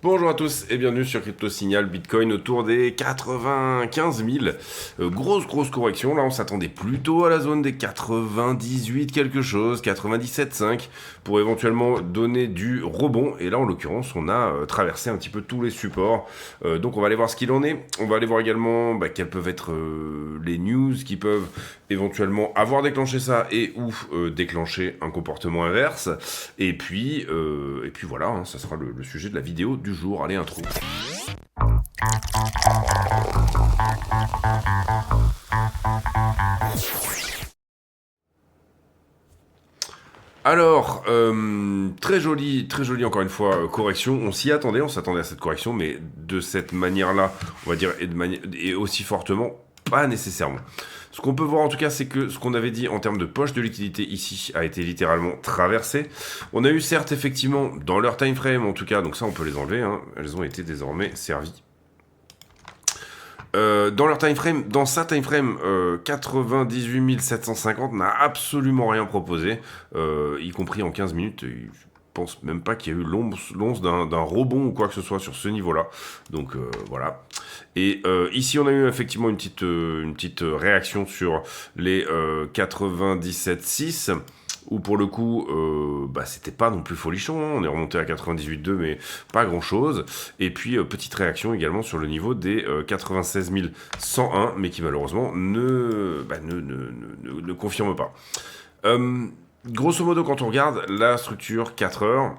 Bonjour à tous et bienvenue sur Crypto Signal. Bitcoin autour des 95 000. Grosse correction. Là, on s'attendait plutôt à la zone des 98 quelque chose, 97,5 pour éventuellement donner du rebond. Et là, en l'occurrence, on a traversé un petit peu tous les supports. Donc, on va aller voir ce qu'il en est. On va aller voir également quelles peuvent être les news qui peuvent éventuellement avoir déclenché ça et ou déclencher un comportement inverse. Et puis voilà, hein, ça sera le sujet de la vidéo du jour. Allez, intro. Alors, très joli encore une fois, correction. On s'y attendait, on s'attendait à cette correction, mais de cette manière-là, on va dire, et aussi fortement, pas nécessairement. Ce qu'on peut voir en tout cas, c'est que ce qu'on avait dit en termes de poche de liquidité ici a été littéralement traversé. On a eu certes effectivement dans leur time frame en tout cas, donc ça on peut les enlever, hein, elles ont été désormais servies. Dans leur time frame, dans sa time frame, 98 750 n'a absolument rien proposé, y compris en 15 minutes. Je pense même pas qu'il y a eu l'once d'un rebond ou quoi que ce soit sur ce niveau-là. Donc voilà. Et ici, on a eu effectivement une petite réaction sur les 97,6 où pour le coup, c'était pas non plus folichon, hein. On est remonté à 98,2, mais pas grand-chose. Et puis, petite réaction également sur le niveau des 96 101, mais qui malheureusement ne confirme pas. Grosso modo, quand on regarde la structure 4 heures,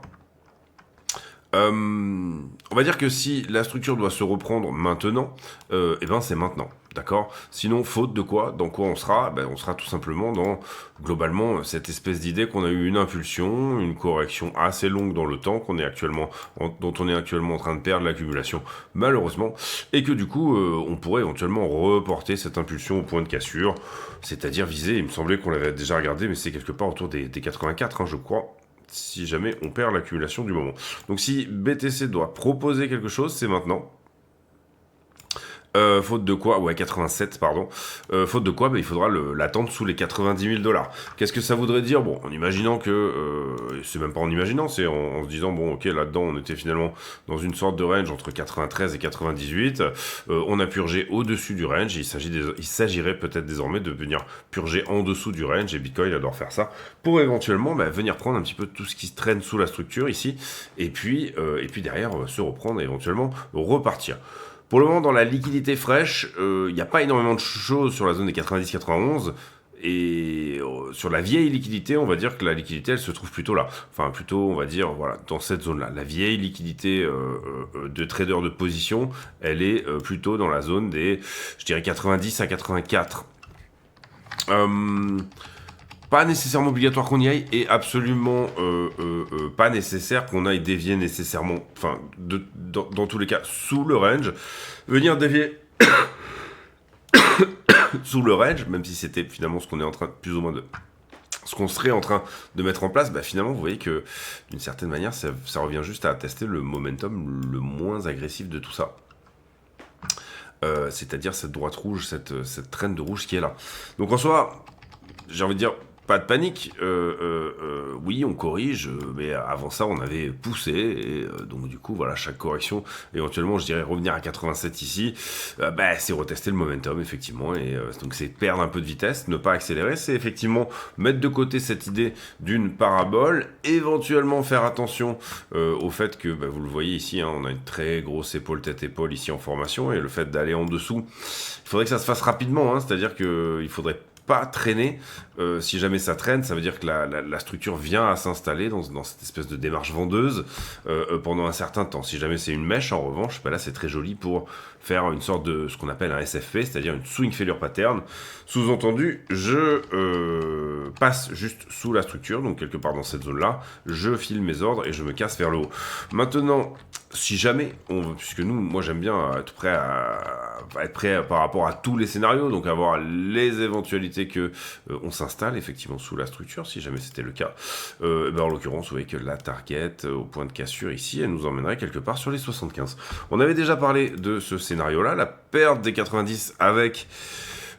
on va dire que si la structure doit se reprendre maintenant, c'est maintenant. D'accord. Sinon, faute de quoi? Dans quoi on sera? On sera tout simplement dans, globalement, cette espèce d'idée qu'on a eu une impulsion, une correction assez longue dans le temps, dont on est actuellement en train de perdre l'accumulation, malheureusement, et que du coup, on pourrait éventuellement reporter cette impulsion au point de cassure, c'est-à-dire viser, il me semblait qu'on l'avait déjà regardé, mais c'est quelque part autour des 84, hein, je crois, si jamais on perd l'accumulation du moment. Donc si BTC doit proposer quelque chose, c'est maintenant. Faute de quoi, 87, pardon. Faute de quoi, il faudra l'attendre sous les 90 000 $. Qu'est-ce que ça voudrait dire? Bon, en imaginant que, c'est même pas en imaginant, c'est en se disant, bon, ok, là-dedans, on était finalement dans une sorte de range entre 93 et 98. On a purgé au-dessus du range. Il s'agirait peut-être désormais de venir purger en dessous du range, et Bitcoin adore faire ça, pour éventuellement venir prendre un petit peu tout ce qui se traîne sous la structure ici, et puis derrière, se reprendre et éventuellement repartir. Pour le moment, dans la liquidité fraîche, il n'y a pas énormément de choses sur la zone des 90-91. Et sur la vieille liquidité, on va dire que la liquidité, elle se trouve plutôt là. Enfin, plutôt, on va dire, voilà, dans cette zone-là. La vieille liquidité de trader de position, elle est plutôt dans la zone des, je dirais, 90 à 84. Pas nécessairement obligatoire qu'on y aille et absolument pas nécessaire qu'on aille dévier nécessairement, enfin, dans tous les cas, sous le range. Venir dévier sous le range, même si c'était finalement ce qu'on est en train, plus ou moins ce qu'on serait en train de mettre en place, finalement, vous voyez que d'une certaine manière, ça revient juste à tester le momentum le moins agressif de tout ça. C'est-à-dire cette droite rouge, cette traîne de rouge qui est là. Donc en soi, j'ai envie de dire, pas de panique, oui on corrige, mais avant ça on avait poussé, et donc du coup voilà, chaque correction, éventuellement je dirais revenir à 87 ici, c'est retester le momentum effectivement, et donc c'est perdre un peu de vitesse, ne pas accélérer, c'est effectivement mettre de côté cette idée d'une parabole, éventuellement faire attention au fait que, vous le voyez ici, hein, on a une très grosse épaule tête-épaule ici en formation, et le fait d'aller en dessous, il faudrait que ça se fasse rapidement, hein, c'est-à-dire qu'il faudrait pas traîner. Si jamais ça traîne, ça veut dire que la structure vient à s'installer dans cette espèce de démarche vendeuse pendant un certain temps. Si jamais c'est une mèche, en revanche, là c'est très joli pour faire une sorte de ce qu'on appelle un SFP, c'est-à-dire une swing failure pattern. Sous-entendu, je passe juste sous la structure, donc quelque part dans cette zone-là, je file mes ordres et je me casse vers le haut. Maintenant, si jamais, puisque moi j'aime bien être prêt par rapport à tous les scénarios, donc avoir les éventualités que on s'installe effectivement sous la structure, si jamais c'était le cas. En l'occurrence, vous voyez que la target au point de cassure ici, elle nous emmènerait quelque part sur les 75. On avait déjà parlé de ce scénario-là, la perte des 90 avec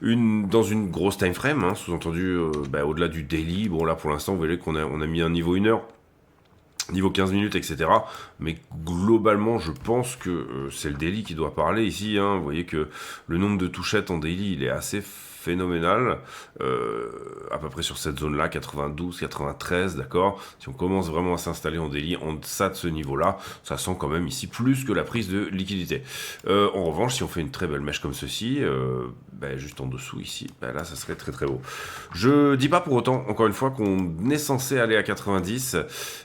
dans une grosse time frame, hein, sous-entendu au-delà du daily. Bon là pour l'instant, vous voyez qu'on a mis un niveau 1 heure niveau 15 minutes, etc. Mais globalement, je pense que c'est le daily qui doit parler ici. Hein. Vous voyez que le nombre de touchettes en daily, il est assez phénoménal, à peu près sur cette zone-là, 92, 93, d'accord. Si on commence vraiment à s'installer en daily en deçà de ce niveau-là, ça sent quand même ici plus que la prise de liquidité. En revanche, si on fait une très belle mèche comme ceci, juste en dessous ici, là, ça serait très très beau. Je dis pas pour autant, encore une fois, qu'on est censé aller à 90.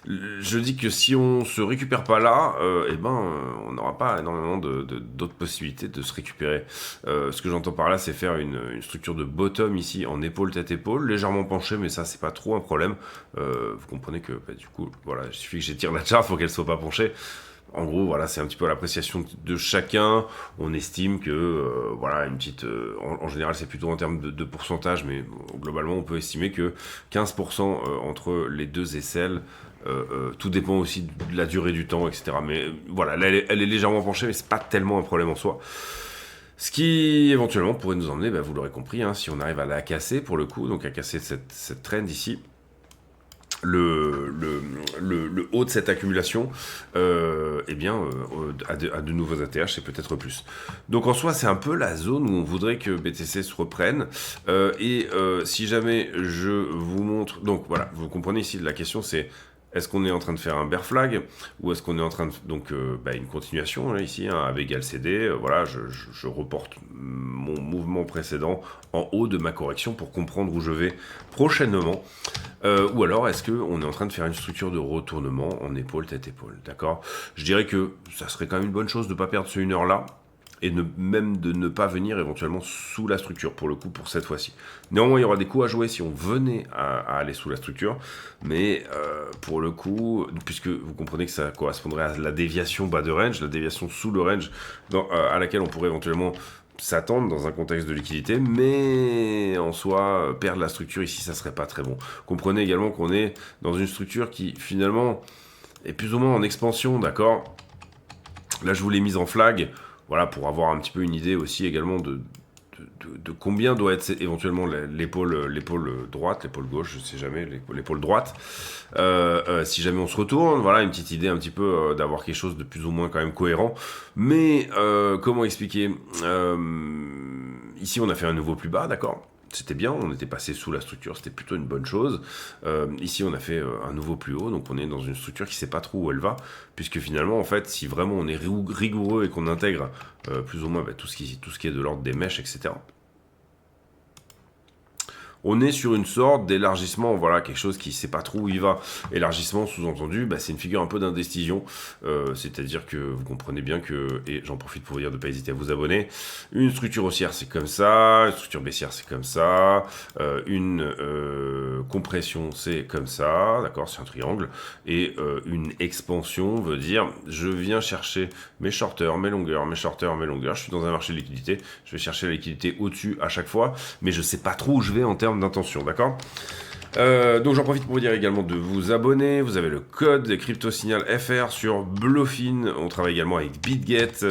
Je dis que si on se récupère pas là, on n'aura pas énormément d'autres possibilités de se récupérer. Ce que j'entends par là, c'est faire une structure de bottom ici en épaule tête épaule, légèrement penché, mais ça c'est pas trop un problème. Vous comprenez que du coup, voilà, il suffit que j'étire la charte, faut qu'elle soit pas penchée. En gros, voilà, c'est un petit peu l'appréciation de chacun. On estime que, une petite. En général, c'est plutôt en termes de pourcentage, mais globalement, on peut estimer que 15% entre les deux aisselles. Tout dépend aussi de la durée du temps, etc. Mais voilà, là, elle est légèrement penchée, mais c'est pas tellement un problème en soi. Ce qui éventuellement pourrait nous emmener, vous l'aurez compris, hein, si on arrive à la casser pour le coup, donc à casser cette trend ici, le haut de cette accumulation, à de nouveaux ATH, c'est peut-être plus. Donc en soi, c'est un peu la zone où on voudrait que BTC se reprenne. Si jamais je vous montre... Donc voilà, vous comprenez ici, la question c'est... Est-ce qu'on est en train de faire un bear flag ou est-ce qu'on est en train de une continuation là, ici, AB égale CD, voilà, je reporte mon mouvement précédent en haut de ma correction pour comprendre où je vais prochainement. Ou alors est-ce qu'on est en train de faire une structure de retournement en épaule tête épaule, d'accord? Je dirais que ça serait quand même une bonne chose de ne pas perdre ce 1 heure là. Et même de ne pas venir éventuellement sous la structure, pour le coup, pour cette fois-ci. Néanmoins, il y aura des coups à jouer si on venait à aller sous la structure, mais pour le coup, puisque vous comprenez que ça correspondrait à la déviation bas de range, la déviation sous le range, à laquelle on pourrait éventuellement s'attendre dans un contexte de liquidité, mais en soi, perdre la structure ici, ça serait pas très bon. Comprenez également qu'on est dans une structure qui, finalement, est plus ou moins en expansion, d'accord? Là, je vous l'ai mise en flag. Voilà, pour avoir un petit peu une idée aussi également de combien doit être éventuellement l'épaule droite, l'épaule gauche, je ne sais jamais, l'épaule droite. Si jamais on se retourne, voilà, une petite idée un petit peu d'avoir quelque chose de plus ou moins quand même cohérent. Mais comment expliquer ici, on a fait un nouveau plus bas, d'accord ? C'était bien, on était passé sous la structure, c'était plutôt une bonne chose. Ici, on a fait un nouveau plus haut, donc on est dans une structure qui ne sait pas trop où elle va, puisque finalement, en fait, si vraiment on est rigoureux et qu'on intègre plus ou moins tout ce qui est de l'ordre des mèches, etc., on est sur une sorte d'élargissement, voilà, quelque chose qui ne sait pas trop où il va. Élargissement, sous-entendu, c'est une figure un peu d'indécision, c'est-à-dire que vous comprenez bien que, et j'en profite pour vous dire de ne pas hésiter à vous abonner, une structure haussière c'est comme ça, une structure baissière c'est comme ça, une compression c'est comme ça, d'accord, c'est un triangle, et une expansion veut dire, je viens chercher mes shorters, mes longueurs, mes shorters, mes longueurs, je suis dans un marché de liquidité, je vais chercher la liquidité au-dessus à chaque fois, mais je ne sais pas trop où je vais en termes d'intention, d'accord. Donc j'en profite pour vous dire également de vous abonner. Vous avez le code CryptoSignal FR sur Bluefin. On travaille également avec BitGet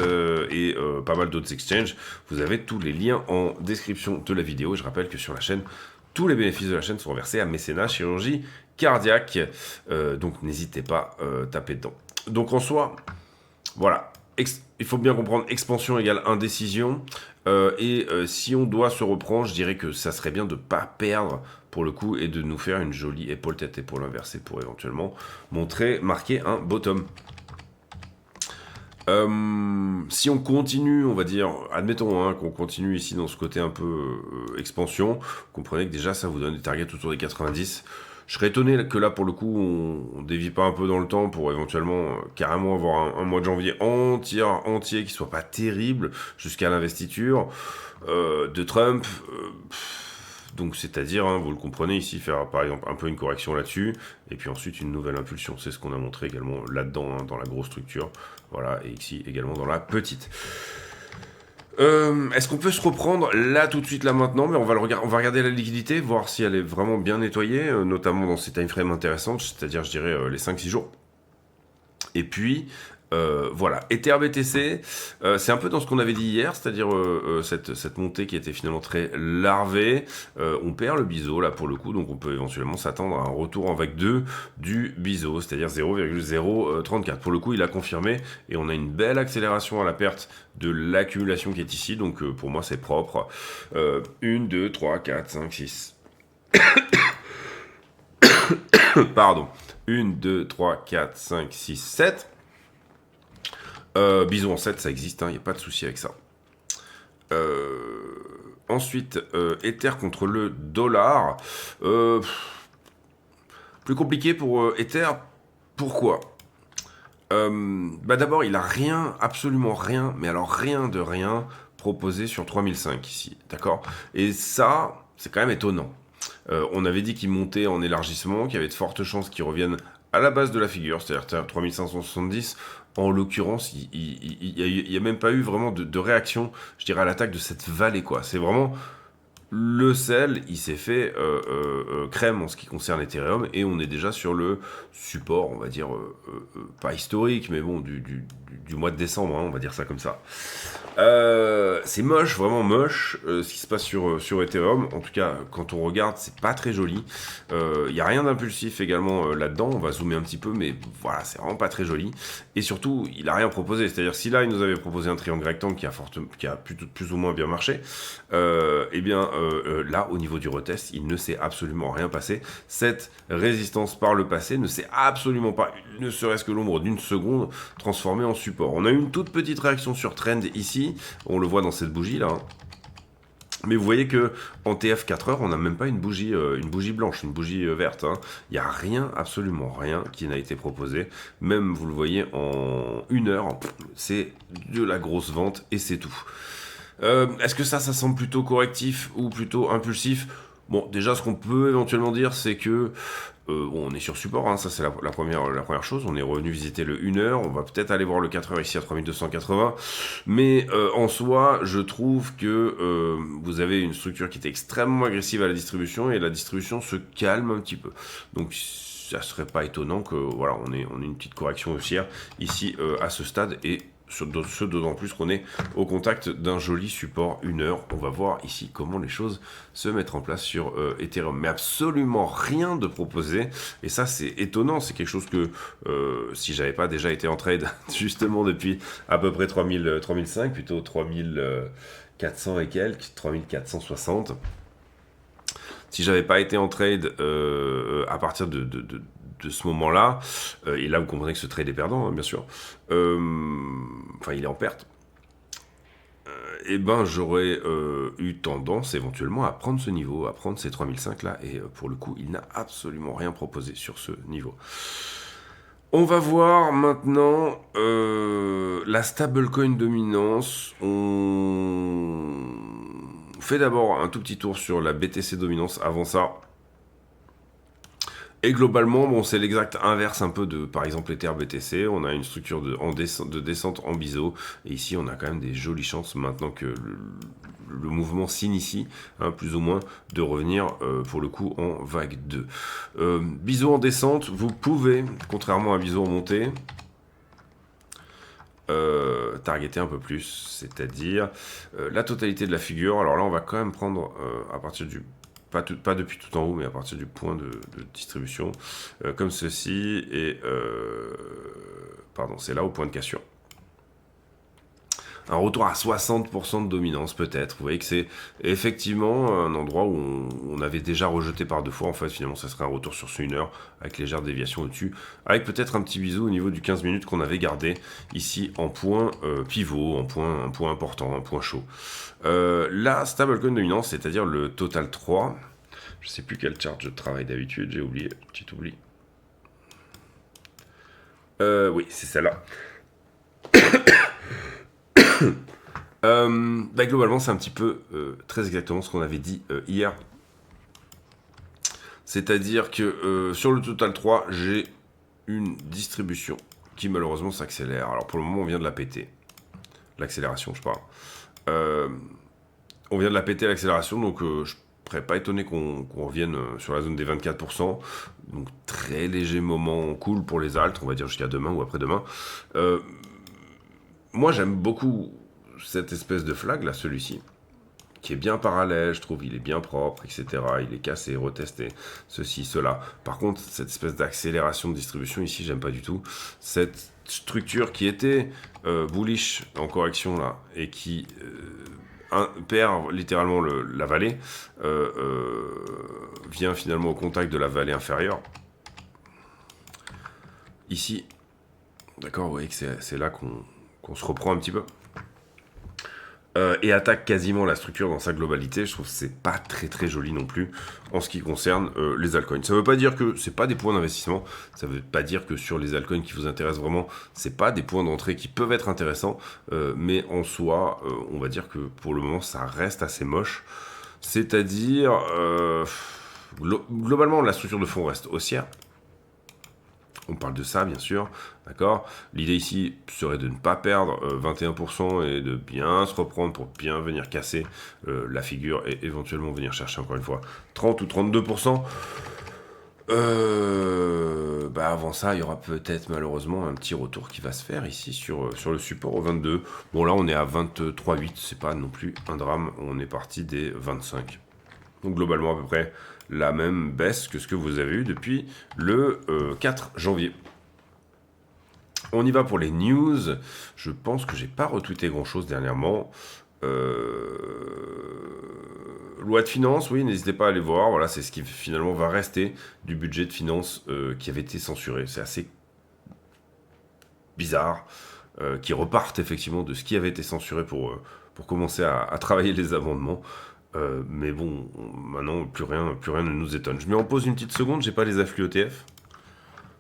et pas mal d'autres exchanges. Vous avez tous les liens en description de la vidéo. Et je rappelle que sur la chaîne, tous les bénéfices de la chaîne sont versés à Mécénat Chirurgie Cardiaque. Donc n'hésitez pas, tapez dedans. Donc en soi, voilà. Il faut bien comprendre, expansion égale indécision. Si on doit se reprendre, je dirais que ça serait bien de ne pas perdre pour le coup et de nous faire une jolie épaule tête épaule inversée pour éventuellement marquer un bottom. Si on continue, on va dire, admettons qu'on continue ici dans ce côté un peu expansion, vous comprenez que déjà ça vous donne des targets autour des 90. Je serais étonné que là, pour le coup, on dévie pas un peu dans le temps pour éventuellement carrément avoir un mois de janvier entier qui soit pas terrible jusqu'à l'investiture de Trump. Donc, c'est-à-dire, vous le comprenez ici, faire par exemple un peu une correction là-dessus, et puis ensuite une nouvelle impulsion. C'est ce qu'on a montré également là-dedans, dans la grosse structure. Voilà, et ici également dans la petite. Est-ce qu'on peut se reprendre là tout de suite là maintenant? Mais on va regarder la liquidité, voir si elle est vraiment bien nettoyée, notamment dans ces time frames intéressantes, c'est-à-dire je dirais les 5-6 jours. Et puis, voilà, Ether BTC, c'est un peu dans ce qu'on avait dit hier, c'est-à-dire cette montée qui était finalement très larvée. On perd le biseau là pour le coup, donc on peut éventuellement s'attendre à un retour en vague 2 du biseau, c'est-à-dire 0,034. Pour le coup, il a confirmé et on a une belle accélération à la perte de l'accumulation qui est ici, donc pour moi c'est propre. 1, 2, 3, 4, 5, 6. Pardon. 1, 2, 3, 4, 5, 6, 7. Bison en 7, ça existe, il n'y a pas de souci avec ça. Ensuite, Ether contre le dollar. Plus compliqué pour Ether. Pourquoi D'abord, il a rien, absolument rien, mais alors rien de rien proposé sur 3005 ici, d'accord. Et ça, c'est quand même étonnant. On avait dit qu'il montait en élargissement, qu'il y avait de fortes chances qu'il revienne à la base de la figure, c'est-à-dire 3570. En l'occurrence, il n'y a même pas eu vraiment de réaction, je dirais, à l'attaque de cette vallée, quoi. C'est vraiment le sel, il s'est fait crème en ce qui concerne Ethereum, et on est déjà sur le support, on va dire, pas historique, mais bon, du mois de décembre, on va dire ça comme ça. C'est moche, vraiment moche, ce qui se passe sur Ethereum. En tout cas, quand on regarde, c'est pas très joli. Il n'y a rien d'impulsif également là-dedans. On va zoomer un petit peu, mais voilà, c'est vraiment pas très joli. Et surtout, il a rien proposé. C'est-à-dire, si là, il nous avait proposé un triangle rectangle qui a plutôt plus ou moins bien marché, eh bien, là, au niveau du retest, il ne s'est absolument rien passé. Cette résistance par le passé ne s'est absolument pas, ne serait-ce que l'ombre d'une seconde, transformée en support. On a eu une toute petite réaction sur trend ici. On le voit dans cette bougie là. Mais vous voyez que en TF 4 heures, on n'a même pas une bougie blanche, une bougie verte. Il n'y a rien, absolument rien qui n'a été proposé. Même, vous le voyez, en 1 heure, c'est de la grosse vente et c'est tout. Est-ce que ça semble plutôt correctif ou plutôt impulsif? Bon, déjà, ce qu'on peut éventuellement dire, c'est que bon, on est sur support, ça c'est la première chose. On est revenu visiter le 1 heure, on va peut-être aller voir le 4 heures ici à 3280. Mais en soi, je trouve que vous avez une structure qui était extrêmement agressive à la distribution et la distribution se calme un petit peu. Donc ça serait pas étonnant que voilà, on ait une petite correction haussière ici à ce stade et ce d'autant plus qu'on est au contact d'un joli support 1 heure. On va voir ici comment les choses se mettent en place sur Ethereum. Mais absolument rien de proposé. Et ça, c'est étonnant. C'est quelque chose que si j'avais pas déjà été en trade justement depuis à peu près 3005, plutôt 3400 et quelques, 3460. Si j'avais pas été en trade à partir de ce moment-là, et là vous comprenez que ce trade est perdant, bien sûr, enfin il est en perte, et ben j'aurais eu tendance éventuellement à prendre ce niveau, à prendre ces 3005 là, et pour le coup il n'a absolument rien proposé sur ce niveau. On va voir maintenant la stablecoin dominance. On fait d'abord un tout petit tour sur la BTC dominance avant ça. Et globalement, bon, c'est l'exact inverse un peu de, par exemple, Ether BTC. On a une structure de descente en biseau. Et ici, on a quand même des jolies chances, maintenant que le mouvement s'initie, plus ou moins, de revenir, pour le coup, en vague 2. Biseau en descente, vous pouvez, contrairement à biseau en montée, targeter un peu plus, c'est-à-dire la totalité de la figure. Alors là, on va quand même prendre, à partir du... Pas depuis tout en haut, mais à partir du point de distribution, comme ceci, et pardon, c'est là au point de cassure. Un retour à 60% de dominance peut-être. Vous voyez que c'est effectivement un endroit où on avait déjà rejeté par 2 fois. En fait, finalement, ça serait un retour sur ce 1 heure avec légère déviation au-dessus, avec peut-être un petit bisou au niveau du 15 minutes qu'on avait gardé ici en point pivot, un point important, un point chaud. La stablecoin dominance, c'est-à-dire le total 3. Je sais plus quel chart je travaille d'habitude, j'ai oublié, petit oubli. Oui, c'est celle-là. Bah, globalement, c'est un petit peu très exactement ce qu'on avait dit hier. C'est-à-dire que sur le total 3, j'ai une distribution qui malheureusement s'accélère. Alors pour le moment, on vient de la péter. L'accélération, je parle. On vient de la péter, l'accélération, donc je Je serais pas étonné qu'on revienne sur la zone des 24%. Donc très léger moment cool pour les alts, on va dire jusqu'à demain ou après-demain. Moi j'aime beaucoup cette espèce de flag là, celui-ci, qui est bien parallèle, je trouve, il est bien propre, etc. Il est cassé, retesté, ceci, cela. Par contre, cette espèce d'accélération de distribution ici, j'aime pas du tout. Cette structure qui était bullish en correction là, et qui perd littéralement la vallée, vient finalement au contact de la vallée inférieure. Ici, d'accord, vous voyez que c'est là qu'on se reprend un petit peu. Et attaque quasiment la structure dans sa globalité. Je trouve que c'est pas très très joli non plus en ce qui concerne les altcoins. Ça veut pas dire que c'est pas des points d'investissement, ça veut pas dire que sur les altcoins qui vous intéressent vraiment, c'est pas des points d'entrée qui peuvent être intéressants, mais en soi, on va dire que pour le moment ça reste assez moche. C'est-à-dire, globalement la structure de fond reste haussière. On parle de ça, bien sûr, d'accord. L'idée ici serait de ne pas perdre 21% et de bien se reprendre pour bien venir casser la figure et éventuellement venir chercher encore une fois 30 ou 32%. Avant ça, il y aura peut-être malheureusement un petit retour qui va se faire ici sur le support au 22. Bon, là, on est à 23,8, c'est pas non plus un drame, on est parti des 25. Donc globalement à peu près la même baisse que ce que vous avez eu depuis le 4 janvier. On y va pour les news. Je pense que j'ai pas retweeté grand chose dernièrement. Loi de finances, oui, n'hésitez pas à aller voir. Voilà, c'est ce qui finalement va rester du budget de finances qui avait été censuré. C'est assez bizarre. Qui repartent effectivement de ce qui avait été censuré pour commencer à travailler les amendements. Mais bon, maintenant, plus rien ne nous étonne. Je mets en pause une petite seconde, j'ai pas les afflux ETF.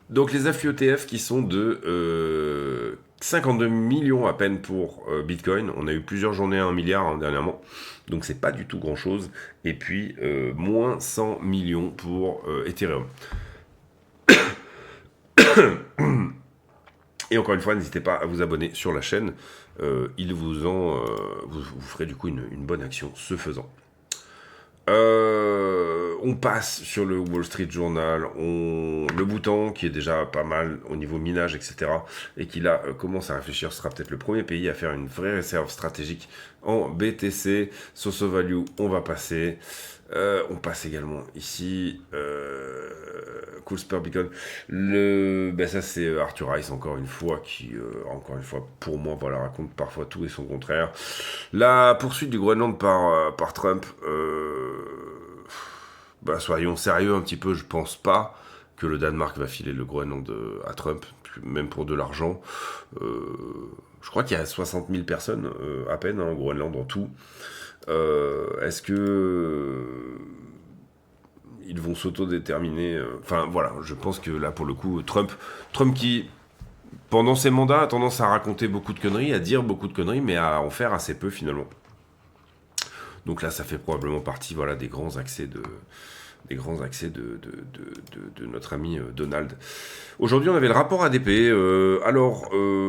Donc les afflux ETF qui sont de 52 millions à peine pour Bitcoin. On a eu plusieurs journées à 1 milliard dernièrement. Donc c'est pas du tout grand chose. Et puis moins 100 millions pour Ethereum. Et encore une fois, n'hésitez pas à vous abonner sur la chaîne. Vous ferez du coup une bonne action ce faisant. On passe sur le Wall Street Journal, le Bhoutan qui est déjà pas mal au niveau minage, etc. et qui là commence à réfléchir, sera peut-être le premier pays à faire une vraie réserve stratégique en BTC. Soso Value, on va passer. On passe également ici. Cool Super Beacon. Ça c'est Arthur Rice encore une fois qui, pour moi, voilà, raconte parfois tout et son contraire. La poursuite du Groenland par Trump. Soyons sérieux un petit peu. Je pense pas que le Danemark va filer le Groenland à Trump, même pour de l'argent. Je crois qu'il y a 60 000 personnes à peine au Groenland en tout. Est-ce que ils vont s'autodéterminer voilà, je pense que là pour le coup Trump qui pendant ses mandats a tendance à raconter beaucoup de conneries, à dire beaucoup de conneries, mais à en faire assez peu finalement. Donc là ça fait probablement partie, voilà, des grands accès de notre ami Donald. Aujourd'hui, on avait le rapport ADP.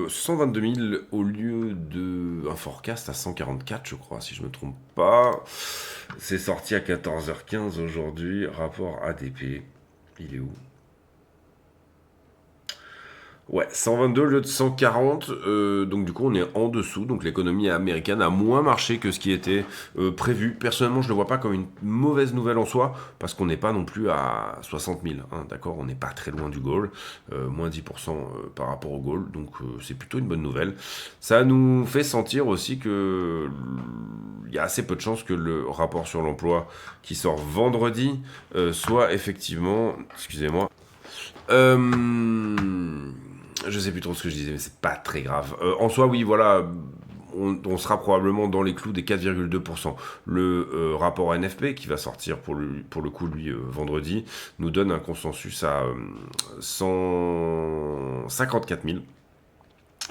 122 000 au lieu d'un forecast à 144, je crois, si je ne me trompe pas. C'est sorti à 14h15 aujourd'hui. Rapport ADP. Il est où ? Ouais, 122 au lieu de 140, donc du coup on est en dessous, donc l'économie américaine a moins marché que ce qui était prévu. Personnellement je ne le vois pas comme une mauvaise nouvelle en soi, parce qu'on n'est pas non plus à 60 000, hein, d'accord, on n'est pas très loin du goal, moins 10% par rapport au goal, donc c'est plutôt une bonne nouvelle. Ça nous fait sentir aussi que il y a assez peu de chances que le rapport sur l'emploi qui sort vendredi soit effectivement, excusez-moi, je sais plus trop ce que je disais, mais c'est pas très grave. En soi, oui, voilà, on sera probablement dans les clous des 4,2%. Le rapport NFP, qui va sortir pour le coup, lui, vendredi, nous donne un consensus à 154 000.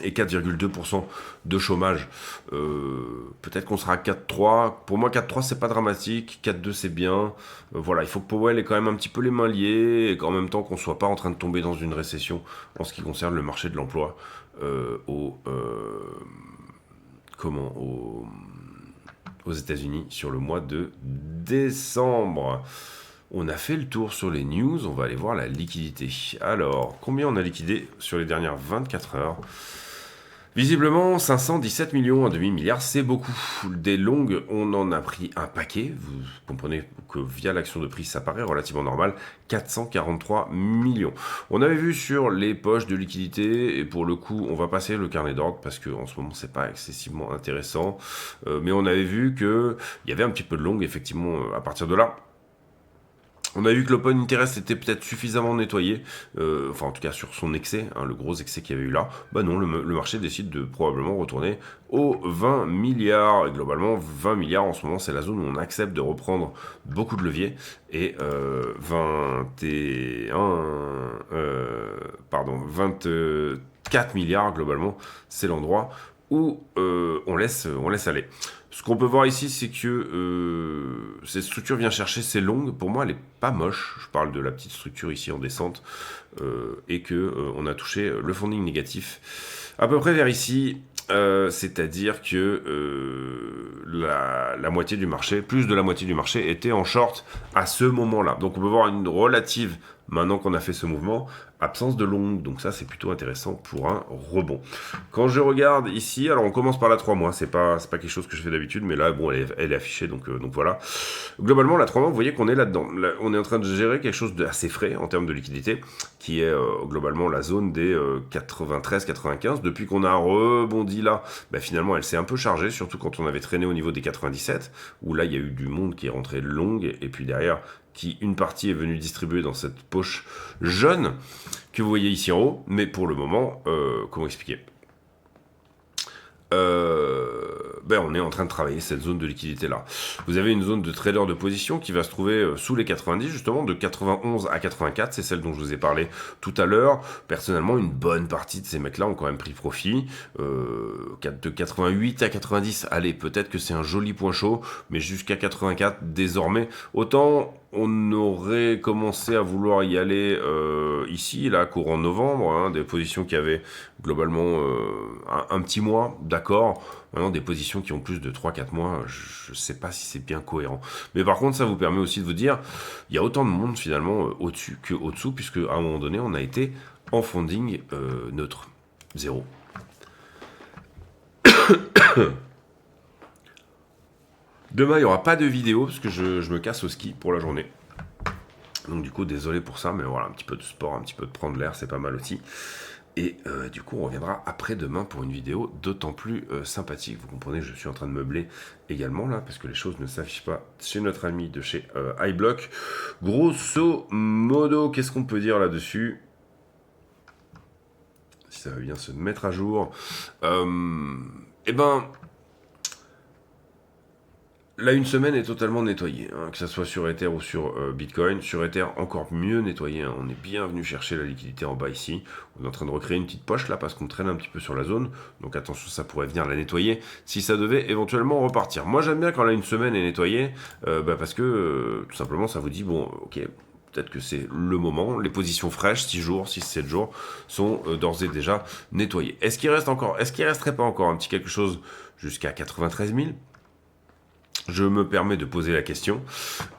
Et 4,2% de chômage. Peut-être qu'on sera à 4,3. Pour moi, 4,3, c'est pas dramatique. 4,2, c'est bien. Voilà, il faut que Powell ait quand même un petit peu les mains liées et qu'en même temps, qu'on soit pas en train de tomber dans une récession en ce qui concerne le marché de l'emploi aux États-Unis sur le mois de décembre. On a fait le tour sur les news, on va aller voir la liquidité. Alors, combien on a liquidé sur les dernières 24 heures? Visiblement, 517 millions, un demi-milliard, c'est beaucoup. Des longues, on en a pris un paquet. Vous comprenez que via l'action de prix, ça paraît relativement normal. 443 millions. On avait vu sur les poches de liquidité, et pour le coup, on va passer le carnet d'ordre parce qu'en ce moment, c'est pas excessivement intéressant. Mais on avait vu qu'il y avait un petit peu de longue, effectivement, à partir de là. On a vu que l'open interest était peut-être suffisamment nettoyé, enfin en tout cas sur son excès, hein, le gros excès qu'il y avait eu là. Bah non, le marché décide de probablement retourner aux 20 milliards. Et globalement, 20 milliards en ce moment, c'est la zone où on accepte de reprendre beaucoup de leviers. Et 24 milliards globalement, c'est l'endroit où on laisse aller. Ce qu'on peut voir ici, c'est que cette structure vient chercher ses longues. Pour moi, elle est pas moche. Je parle de la petite structure ici en descente. Et que on a touché le funding négatif à peu près vers ici. C'est-à-dire que la moitié du marché, plus de la moitié du marché, était en short à ce moment-là. Donc on peut voir une relative, maintenant qu'on a fait ce mouvement, absence de longue. Donc ça, c'est plutôt intéressant pour un rebond. Quand je regarde ici, alors on commence par la 3 mois, c'est pas quelque chose que je fais d'habitude, mais là, bon, elle est affichée, donc voilà. Globalement, la 3 mois, vous voyez qu'on est là-dedans. Là, on est en train de gérer quelque chose d'assez frais en termes de liquidité, qui est globalement la zone des 93-95. Depuis qu'on a rebondi là, bah, finalement, elle s'est un peu chargée, surtout quand on avait traîné au niveau des 97, où là, il y a eu du monde qui est rentré longue, et puis derrière, une partie est venue distribuer dans cette poche jaune que vous voyez ici en haut, mais pour le moment, comment expliquer, on est en train de travailler cette zone de liquidité là. Vous avez une zone de trader de position qui va se trouver sous les 90, justement, de 91 à 84, c'est celle dont je vous ai parlé tout à l'heure. Personnellement, une bonne partie de ces mecs là ont quand même pris profit. De 88 à 90, allez, peut-être que c'est un joli point chaud, mais jusqu'à 84 désormais, autant on aurait commencé à vouloir y aller ici, là, courant novembre, hein, des positions qui avaient globalement un petit mois, d'accord. Maintenant, des positions qui ont plus de 3-4 mois, je ne sais pas si c'est bien cohérent. Mais par contre, ça vous permet aussi de vous dire, il y a autant de monde finalement au-dessus qu'au-dessous, puisque à un moment donné, on a été en funding neutre. Zéro. Demain, il n'y aura pas de vidéo, parce que je me casse au ski pour la journée. Donc du coup, désolé pour ça, mais voilà, un petit peu de sport, un petit peu de prendre l'air, c'est pas mal aussi. Et du coup, on reviendra après-demain pour une vidéo d'autant plus sympathique. Vous comprenez, je suis en train de meubler également là, parce que les choses ne s'affichent pas chez notre ami de chez iBlock. Grosso modo, qu'est-ce qu'on peut dire là-dessus? Si ça va bien se mettre à jour. Là, une semaine est totalement nettoyée, hein, que ce soit sur Ether ou sur Bitcoin. Sur Ether, encore mieux nettoyé. Hein. On est bien venu chercher la liquidité en bas ici. On est en train de recréer une petite poche là parce qu'on traîne un petit peu sur la zone. Donc attention, ça pourrait venir la nettoyer si ça devait éventuellement repartir. Moi, j'aime bien quand là, une semaine est nettoyée parce que tout simplement, ça vous dit, bon, ok, peut-être que c'est le moment. Les positions fraîches, 6 jours, 6-7 jours, sont d'ores et déjà nettoyées. Est-ce qu'il resterait pas encore un petit quelque chose jusqu'à 93 000 ? Je me permets de poser la question.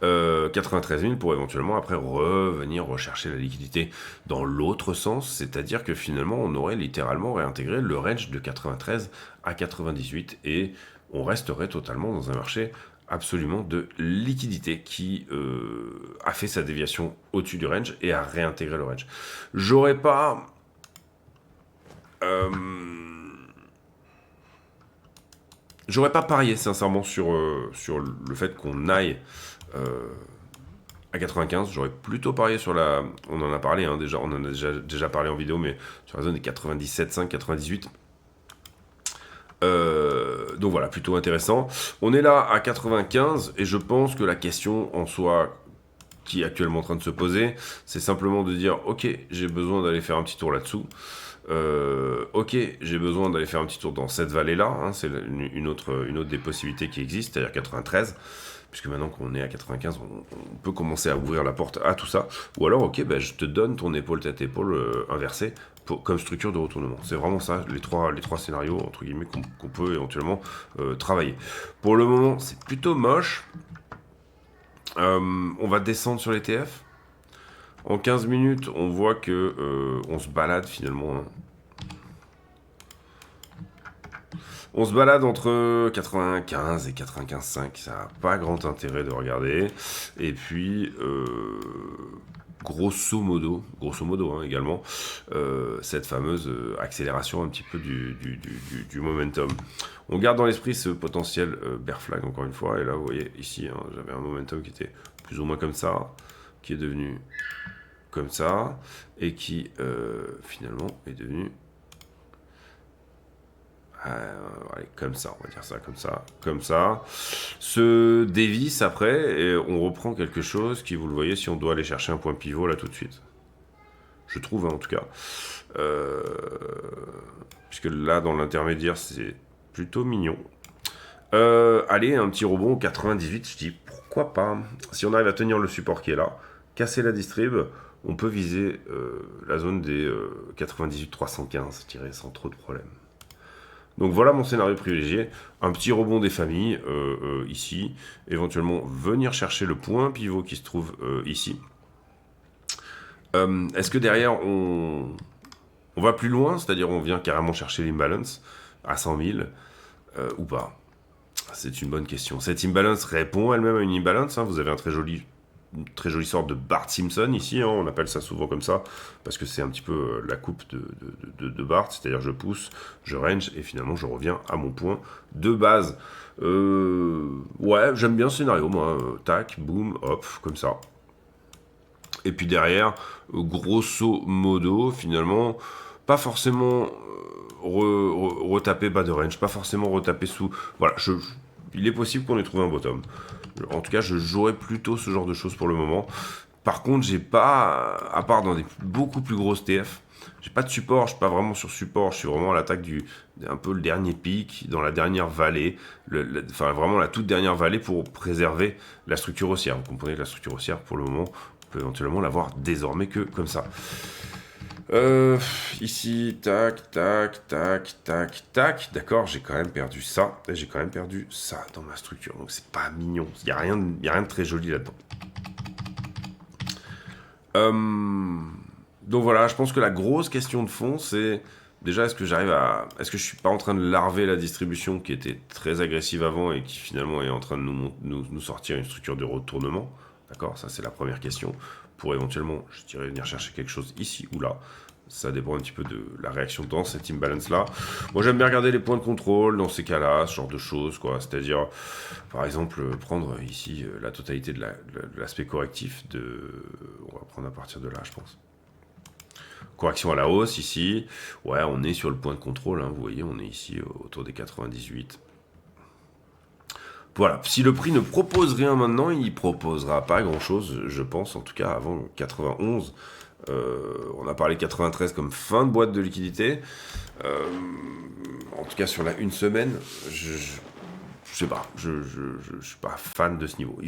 93 000 pour éventuellement après revenir rechercher la liquidité dans l'autre sens, c'est-à-dire que finalement on aurait littéralement réintégré le range de 93 à 98 et on resterait totalement dans un marché absolument de liquidité qui a fait sa déviation au-dessus du range et a réintégré le range. J'aurais pas... J'aurais pas parié sincèrement sur le fait qu'on aille à 95. J'aurais plutôt parié sur la... On en a parlé hein, déjà, on en a déjà parlé en vidéo, mais sur la zone des 97,5, 98. Donc voilà, plutôt intéressant. On est là à 95 et je pense que la question en soi qui est actuellement en train de se poser, c'est simplement de dire ok, j'ai besoin d'aller faire un petit tour là-dessous. Ok, j'ai besoin d'aller faire un petit tour dans cette vallée-là, hein, c'est une autre des possibilités qui existent, c'est-à-dire 93, puisque maintenant qu'on est à 95, on peut commencer à ouvrir la porte à tout ça. Ou alors, ok, je te donne ton épaule tête-épaule inversée comme structure de retournement. C'est vraiment ça, les trois scénarios, entre guillemets, qu'on peut éventuellement travailler. Pour le moment, c'est plutôt moche. On va descendre sur les TF. En 15 minutes, on voit que on se balade finalement. Hein. On se balade entre 95 et 95,5. Ça n'a pas grand intérêt de regarder. Et puis, grosso modo hein, également, cette fameuse accélération un petit peu du momentum. On garde dans l'esprit ce potentiel bear flag encore une fois. Et là, vous voyez ici, hein, j'avais un momentum qui était plus ou moins comme ça, qui est devenu comme ça, et qui finalement est devenu allez, comme ça, on va dire ça, comme ça, se dévisse après, et on reprend quelque chose qui, vous le voyez, si on doit aller chercher un point pivot là tout de suite. Je trouve, hein, en tout cas. Puisque là, dans l'intermédiaire, c'est plutôt mignon. Allez, un petit rebond au 98, je dis, pourquoi pas. Si on arrive à tenir le support qui est là, casser la distrib, on peut viser la zone des 98-315, je dirais, sans trop de problèmes. Donc voilà mon scénario privilégié, un petit rebond des familles ici, éventuellement venir chercher le point pivot qui se trouve ici. Est-ce que derrière on va plus loin, c'est-à-dire on vient carrément chercher l'imbalance à 100 000 ou pas? C'est une bonne question. Cette imbalance répond elle-même à une imbalance, hein. Vous avez une très jolie sorte de Bart Simpson ici, hein, on appelle ça souvent comme ça, parce que c'est un petit peu la coupe de Bart, c'est-à-dire je pousse, je range, et finalement je reviens à mon point de base. Ouais, j'aime bien ce scénario, moi, tac, boum, hop, comme ça. Et puis derrière, grosso modo, finalement, pas forcément retaper bas de range, pas forcément retaper sous... Voilà, il est possible qu'on ait trouvé un bottom. En tout cas, je jouerais plutôt ce genre de choses pour le moment. Par contre, j'ai pas, à part dans des beaucoup plus grosses TF, j'ai pas de support, je suis pas vraiment sur support, je suis vraiment à l'attaque un peu le dernier pic, dans la dernière vallée, enfin vraiment la toute dernière vallée pour préserver la structure haussière. Vous comprenez que la structure haussière, pour le moment, on peut éventuellement l'avoir désormais que comme ça. Ici, tac, tac, tac, tac, tac. D'accord, j'ai quand même perdu ça. Et j'ai quand même perdu ça dans ma structure. Donc c'est pas mignon. Il n'y a rien de très joli là-dedans. Donc voilà, je pense que la grosse question de fond, c'est déjà, est-ce que je suis pas en train de larver la distribution qui était très agressive avant et qui finalement est en train de nous sortir une structure de retournement? D'accord, ça c'est la première question. Pour éventuellement, je dirais, venir chercher quelque chose ici ou là. Ça dépend un petit peu de la réaction dans cette imbalance-là. Moi, j'aime bien regarder les points de contrôle dans ces cas-là, ce genre de choses, quoi. C'est-à-dire, par exemple, prendre ici la totalité de l'aspect correctif on va prendre à partir de là, je pense. Correction à la hausse, ici. Ouais, on est sur le point de contrôle, hein, vous voyez, on est ici autour des 98. Voilà, si le prix ne propose rien maintenant, il ne proposera pas grand-chose, je pense, en tout cas avant 91. On a parlé de 93 comme fin de boîte de liquidité. En tout cas, sur une semaine, je sais pas, je suis pas fan de ce niveau. Pour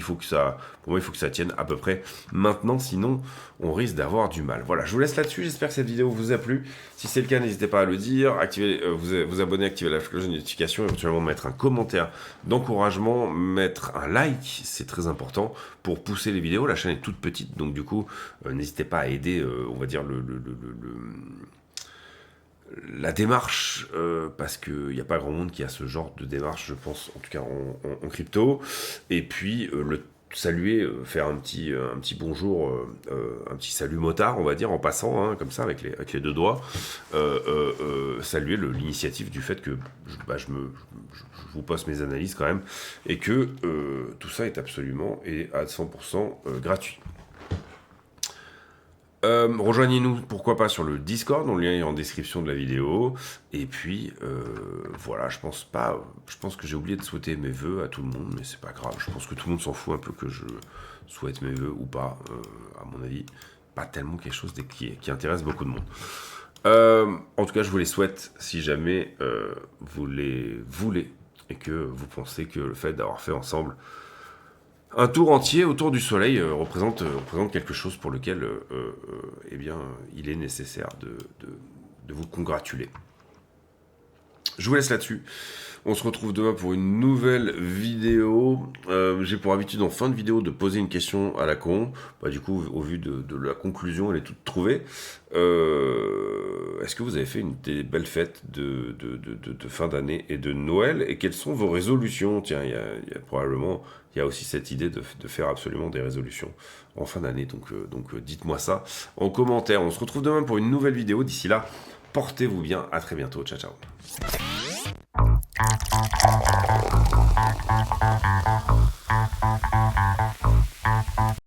moi, il faut que ça tienne à peu près maintenant, sinon on risque d'avoir du mal. Voilà, je vous laisse là-dessus. J'espère que cette vidéo vous a plu. Si c'est le cas, n'hésitez pas à le dire, vous abonner, activer la cloche de notification, éventuellement mettre un commentaire d'encouragement, mettre un like, c'est très important pour pousser les vidéos. La chaîne est toute petite, donc du coup, n'hésitez pas à aider, on va dire la démarche, parce qu'il n'y a pas grand monde qui a ce genre de démarche, je pense, en tout cas en crypto. Et puis saluer, faire un petit bonjour, un petit salut motard, on va dire, en passant, hein, comme ça, avec les deux doigts. Saluer l'initiative du fait que je vous poste mes analyses quand même, et que tout ça est absolument et à 100% gratuit. Rejoignez-nous, pourquoi pas, sur le Discord, dont le lien est en description de la vidéo. Et puis, voilà, je pense que j'ai oublié de souhaiter mes vœux à tout le monde, mais c'est pas grave. Je pense que tout le monde s'en fout un peu que je souhaite mes vœux ou pas, à mon avis. Pas tellement quelque chose qui intéresse beaucoup de monde. En tout cas, je vous les souhaite si jamais vous les voulez et que vous pensez que le fait d'avoir fait ensemble un tour entier autour du soleil représente quelque chose pour lequel eh bien, il est nécessaire de vous congratuler. Je vous laisse là-dessus. On se retrouve demain pour une nouvelle vidéo. J'ai pour habitude en fin de vidéo de poser une question à la con. Du coup, au vu de la conclusion, elle est toute trouvée. Est-ce que vous avez fait des belles fêtes de fin d'année et de Noël? Et quelles sont vos résolutions? Tiens, il y a probablement aussi cette idée de faire absolument des résolutions en fin d'année. Donc dites-moi ça en commentaire. On se retrouve demain pour une nouvelle vidéo. D'ici là, portez-vous bien. À très bientôt. Ciao, ciao.